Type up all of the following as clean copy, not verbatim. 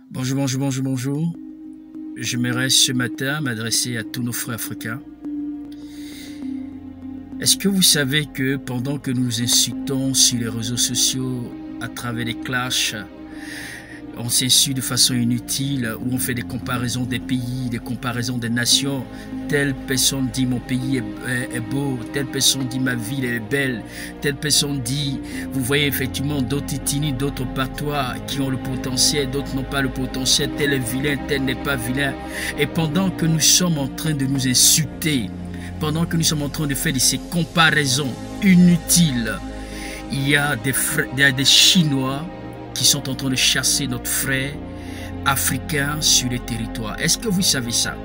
Bonjour, bonjour, bonjour, bonjour. J'aimerais ce matin m'adresser à tous nos frères africains. Est-ce que vous savez que pendant que nous insultons sur les réseaux sociaux à travers les clashs, on s'insulte de façon inutile, où on fait des comparaisons des pays, des comparaisons des nations. Telle personne dit mon pays est beau, telle personne dit ma ville est belle, telle personne dit, vous voyez effectivement d'autres ethnies, d'autres patois qui ont le potentiel, d'autres n'ont pas le potentiel, tel est vilain, tel n'est pas vilain. Et pendant que nous sommes en train de nous insulter, pendant que nous sommes en train de faire de ces comparaisons inutiles, il y a des Chinois qui sont en train de chasser notre frère africain sur les territoires. Est-ce que vous savez ça?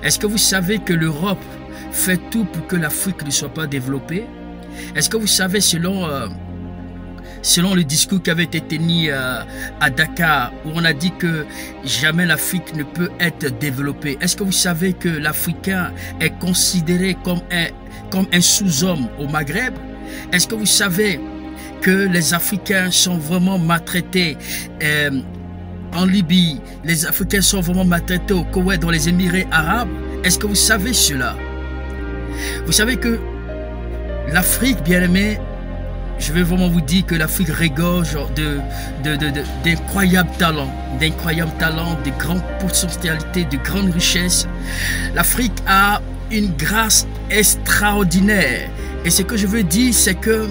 Est-ce que vous savez que l'Europe fait tout pour que l'Afrique ne soit pas développée? Est-ce que vous savez, selon le discours qui avait été tenu à Dakar, où on a dit que jamais l'Afrique ne peut être développée, est-ce que vous savez que l'Africain est considéré comme un sous-homme au Maghreb? Est-ce que vous savez que les Africains sont vraiment maltraités en Libye, les Africains sont vraiment maltraités au Koweït, dans les Émirats arabes? Est-ce que vous savez cela? Vous savez que l'Afrique, bien aimée, je vais vraiment vous dire que l'Afrique regorge d'incroyables talents, de grandes potentialités, de grandes richesses. L'Afrique a une grâce extraordinaire. Et ce que je veux dire, c'est que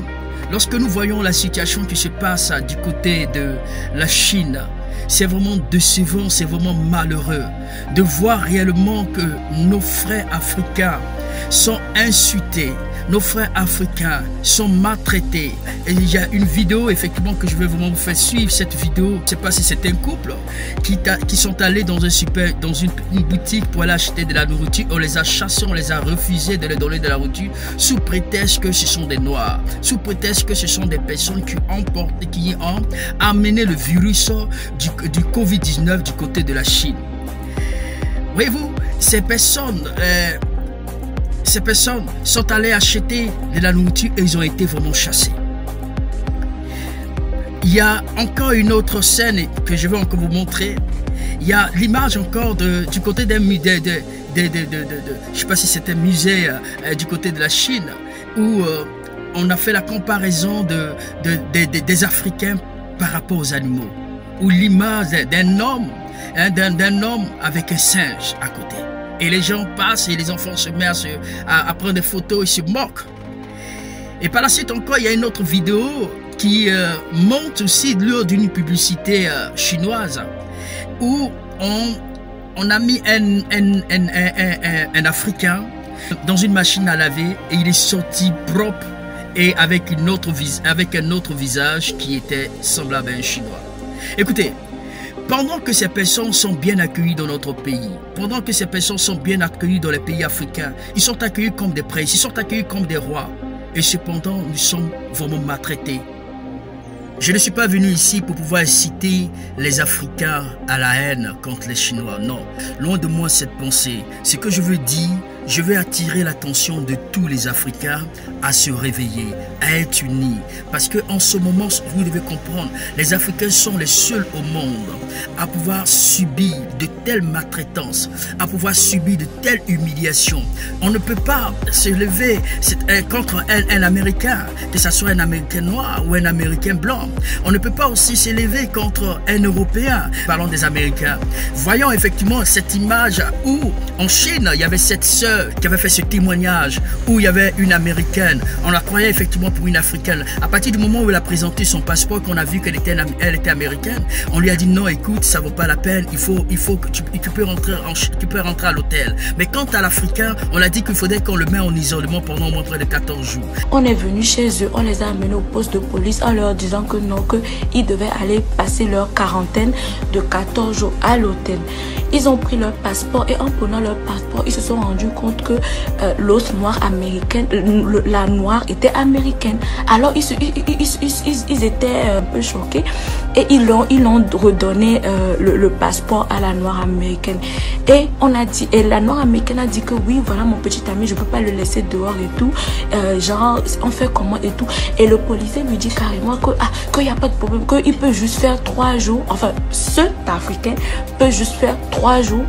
lorsque nous voyons la situation qui se passe du côté de la Chine, c'est vraiment décevant, c'est vraiment malheureux de voir réellement que nos frères africains sont insultés, nos frères africains sont maltraités. Et il y a une vidéo effectivement que je vais vraiment vous faire suivre. Cette vidéo, je ne sais pas si c'est un couple qui sont allés dans une boutique pour aller acheter de la nourriture. On les a chassés, on les a refusé de leur donner de la nourriture sous prétexte que ce sont des noirs, sous prétexte que ce sont des personnes qui ont amené le virus du Covid-19 du côté de la Chine. Voyez-vous, ces personnes sont allées acheter de la nourriture et ils ont été vraiment chassés. Il y a encore une autre scène que je vais encore vous montrer. Il y a l'image encore du côté d'un musée, je ne sais pas si c'est un musée du côté de la Chine, où on a fait la comparaison des Africains par rapport aux animaux. Où l'image d'un homme avec un singe à côté. Et les gens passent et les enfants se mettent à prendre des photos et se moquent. Et par la suite encore, il y a une autre vidéo qui monte aussi lors d'une publicité chinoise où on a mis un Africain dans une machine à laver et il est sorti propre et avec un autre visage qui était semblable à un Chinois. Écoutez, pendant que ces personnes sont bien accueillies dans notre pays, pendant que ces personnes sont bien accueillies dans les pays africains, ils sont accueillis comme des princes, ils sont accueillis comme des rois. Et cependant, nous sommes vraiment maltraités. Je ne suis pas venu ici pour pouvoir inciter les Africains à la haine contre les Chinois. Non, loin de moi cette pensée. Ce que je veux dire, je veux attirer l'attention de tous les Africains à se réveiller, à être unis. Parce qu'en ce moment, vous devez comprendre, les Africains sont les seuls au monde à pouvoir subir de telles maltraitances, à pouvoir subir de telles humiliations. On ne peut pas se lever contre un Américain, que ce soit un Américain noir ou un Américain blanc. On ne peut pas aussi se lever contre un Européen. Parlons des Américains. Voyons effectivement cette image où en Chine, il y avait cette sœur qui avait fait ce témoignage où il y avait une Américaine. On la croyait effectivement pour une Africaine. À partir du moment où elle a présenté son passeport, qu'on a vu qu'elle était américaine, on lui a dit non, écoute, ça vaut pas la peine, il faut que tu peux rentrer à l'hôtel. Mais quant à l'Africain, on a dit qu'il faudrait qu'on le mette en isolement pendant au moins près de 14 jours. On est venu chez eux, on les a amenés au poste de police en leur disant que non, qu'ils devaient aller passer leur quarantaine de 14 jours à l'hôtel. Ils ont pris leur passeport et en prenant leur passeport, ils se sont rendus compte que l'autre noire américaine, la noire était américaine. Alors ils étaient un peu choqués et ils l'ont redonné le passeport à la noire américaine. Et on a dit, et la noire américaine a dit que oui, voilà mon petit ami, je peux pas le laisser dehors et tout. Genre, on fait comment et tout. Et le policier lui dit carrément que qu'il n'y a pas de problème, qu'il peut juste faire 3 jours, enfin ce africain peut juste faire 3 jours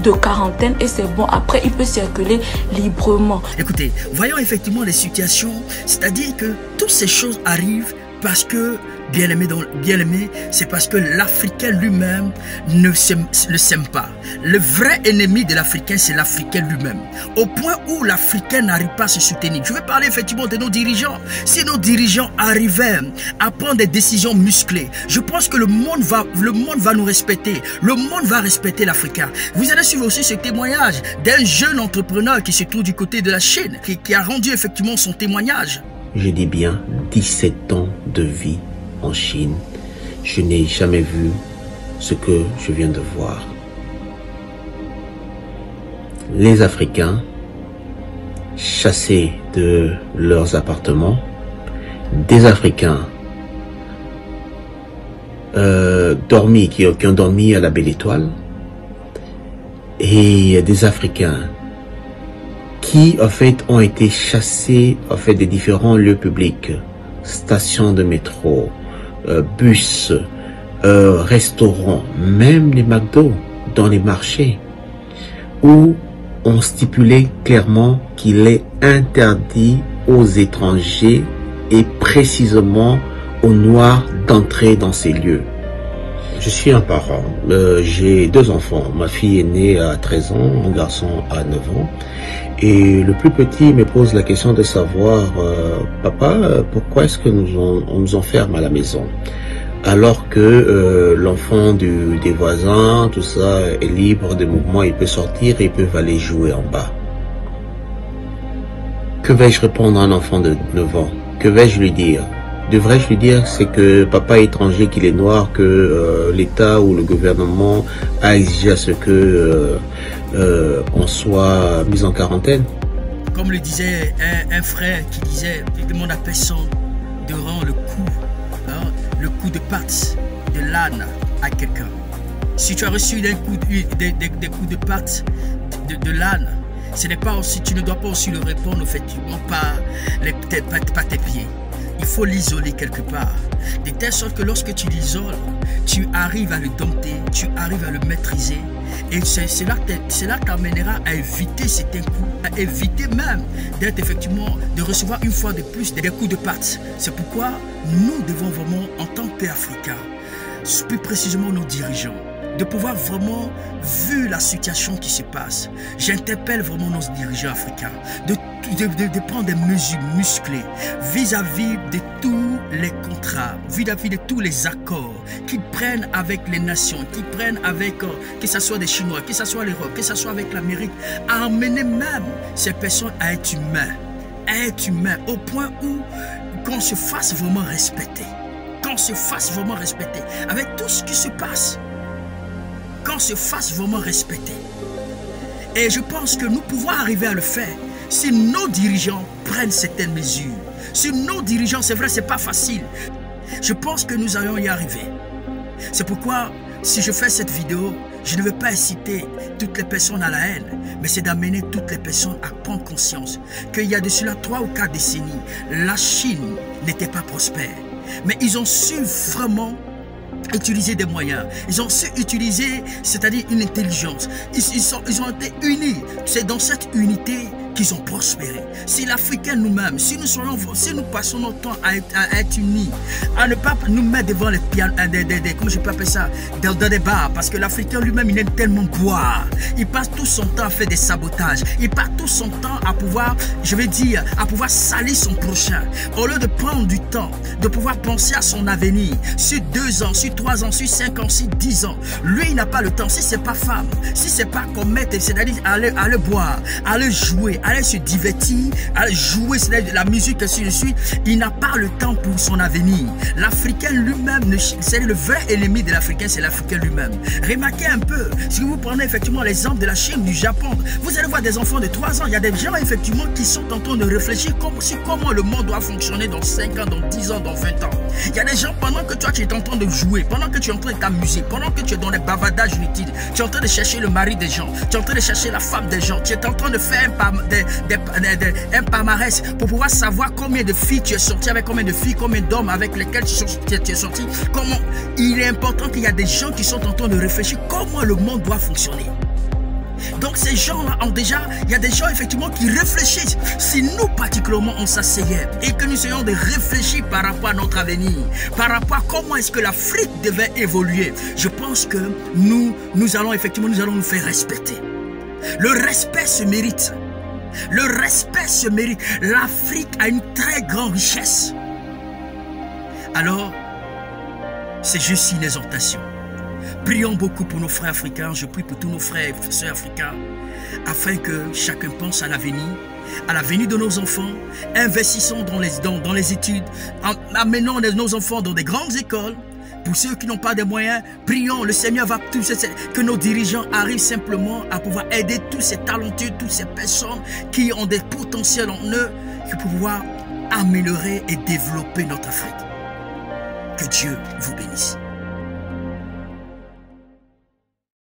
de quarantaine et c'est bon. Après, il peut circuler librement. Écoutez, voyons effectivement les situations, c'est-à-dire que toutes ces choses arrivent parce que, bien aimé, c'est parce que l'Africain lui-même ne s'aime pas. Le vrai ennemi de l'Africain, c'est l'Africain lui-même. Au point où l'Africain n'arrive pas à se soutenir. Je vais parler effectivement de nos dirigeants. Si nos dirigeants arrivaient à prendre des décisions musclées, je pense que le monde va nous respecter. Le monde va respecter l'Africain. Vous allez suivre aussi ce témoignage d'un jeune entrepreneur qui se trouve du côté de la Chine, qui a rendu effectivement son témoignage. Je dis bien 17 ans de vie en Chine. Je n'ai jamais vu ce que je viens de voir. Les Africains chassés de leurs appartements, des Africains qui ont dormi à la Belle Étoile, et des Africains qui en fait ont été chassés en fait des différents lieux publics, stations de métro, bus, restaurants, même les McDo dans les marchés, où on stipulait clairement qu'il est interdit aux étrangers et précisément aux Noirs d'entrer dans ces lieux. Je suis un parent, j'ai 2 enfants. Ma fille est née à 13 ans, mon garçon a 9 ans. Et le plus petit me pose la question de savoir, papa, pourquoi est-ce que on nous enferme à la maison? Alors que l'enfant des voisins, tout ça, est libre de mouvement, il peut sortir et ils peuvent aller jouer en bas. Que vais-je répondre à un enfant de 9 ans? Que vais-je lui dire? Devrais-je lui dire c'est que papa est étranger, qu'il est noir, que l'État ou le gouvernement a exigé à ce que on soit mis en quarantaine? Comme le disait un frère qui disait, il demande à personne de rendre le coup de patte de l'âne à quelqu'un. Si tu as reçu des coups de patte de l'âne, ce n'est pas aussi, tu ne dois pas aussi le répondre effectivement par tes pieds. Il faut l'isoler quelque part, de telle sorte que lorsque tu l'isoles, tu arrives à le dompter, tu arrives à le maîtriser. Et cela t'amènera à éviter certains coups, à éviter même d'être effectivement, de recevoir une fois de plus des coups de patte. C'est pourquoi nous devons vraiment, en tant qu'Africains, plus précisément nos dirigeants, de pouvoir vraiment, vu la situation qui se passe, j'interpelle vraiment nos dirigeants africains, de prendre des mesures musclées vis-à-vis de tous les contrats, vis-à-vis de tous les accords qu'ils prennent avec les nations, qu'ils prennent avec, que ce soit des Chinois, que ce soit l'Europe, que ce soit avec l'Amérique, à amener même ces personnes à être humains, au point où qu'on se fasse vraiment respecter, avec tout ce qui se passe, qu'on se fasse vraiment respecter. Et je pense que nous pouvons arriver à le faire si nos dirigeants prennent certaines mesures. Si nos dirigeants, c'est vrai, c'est pas facile. Je pense que nous allons y arriver. C'est pourquoi, si je fais cette vidéo, je ne veux pas inciter toutes les personnes à la haine, mais c'est d'amener toutes les personnes à prendre conscience qu'il y a de cela 3 ou 4 décennies, la Chine n'était pas prospère. Mais ils ont su vraiment utiliser des moyens, ils ont su utiliser, c'est-à-dire une intelligence, ils ont été unis. C'est dans cette unité qu'ils ont prospéré. Si l'Africain nous-mêmes, si nous passons notre temps à être unis, à ne pas nous mettre devant les pianos, comment je peux appeler ça, dans des bars, parce que l'Africain lui-même, il aime tellement boire. Il passe tout son temps à faire des sabotages. Il passe tout son temps à pouvoir, je vais dire, à pouvoir salir son prochain. Au lieu de prendre du temps, de pouvoir penser à son avenir, sur 2 ans, sur 3 ans, sur 5 ans, sur 10 ans. Lui, il n'a pas le temps. Si c'est pas femme, si c'est pas commettre, c'est-à-dire aller boire, aller jouer, aller se divertir, aller jouer, c'est-à-dire la musique, ainsi de suite, il n'a pas le temps pour son avenir. L'Africain lui-même, c'est le vrai ennemi de l'Africain, c'est l'Africain lui-même. Remarquez un peu, si vous prenez effectivement l'exemple de la Chine, du Japon, vous allez voir des enfants de 3 ans, il y a des gens effectivement qui sont en train de réfléchir sur comment le monde doit fonctionner dans 5 ans, dans 10 ans, dans 20 ans. Il y a des gens, pendant que toi tu es en train de jouer, pendant que tu es en train de t'amuser, pendant que tu es dans les bavardages inutiles, tu es en train de chercher le mari des gens, tu es en train de chercher la femme des gens, tu es en train de faire un palmarès pour pouvoir savoir combien de filles tu es sorti, avec combien de filles, combien d'hommes avec lesquels tu es sorti. Comment il est important qu'il y a des gens qui sont en train de réfléchir comment le monde doit fonctionner. Donc ces gens-là ont déjà, il y a des gens effectivement qui réfléchissent. Si nous particulièrement on s'asseyait et que nous essayons de réfléchir par rapport à notre avenir, par rapport à comment est-ce que l'Afrique devait évoluer, je pense que nous allons nous faire respecter. Le respect se mérite. Le respect se mérite. L'Afrique a une très grande richesse. Alors, c'est juste une exhortation. Prions beaucoup pour nos frères africains, je prie pour tous nos frères et sœurs africains, afin que chacun pense à l'avenir de nos enfants, investissons dans les études, amenons nos enfants dans des grandes écoles. Pour ceux qui n'ont pas de moyens, prions, le Seigneur va tous, que nos dirigeants arrivent simplement à pouvoir aider tous ces talentueux, toutes ces personnes qui ont des potentiels en eux, pour pouvoir améliorer et développer notre Afrique. Que Dieu vous bénisse.